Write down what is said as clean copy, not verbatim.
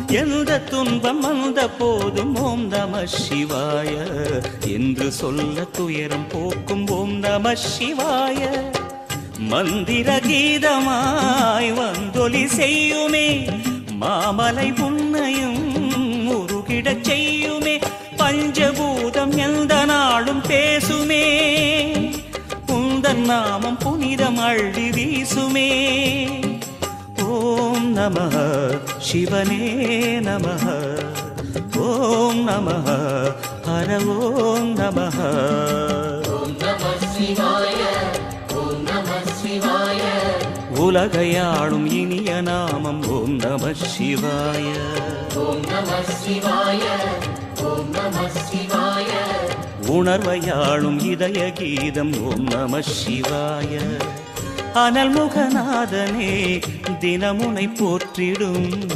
எந்த துன்பம் வந்த போதும் ஓம் நம சிவாய என்று சொல்ல துயரம் போக்கும் ஓம் நம சிவாய. மந்திர கீதமாய் வந்தொலி செய்யுமே, மாமலை புன்னையும் உருகிடச் செய்யுமே. பஞ்சபூதம் எந்த நாளும் பேசுமே, உந்தன் நாமம் புனிதம் அள்ளி வீசுமே. ஓம் நமः சிவனே நமः, ஓம் நமः ஹர ஓம் நமः. ஓம் நம சிவாய, ஓம் நம சிவாய. உலகையாளும் இனிய நாமம் ஓம் நம சிவாய. ஓம் நம சிவாய, ஓம் நம சிவாய. உணர்வையாளும் இதய கீதம் ஓம் நம சிவாய. அனல்முகநாதனே தினமுனை போற்றிடும்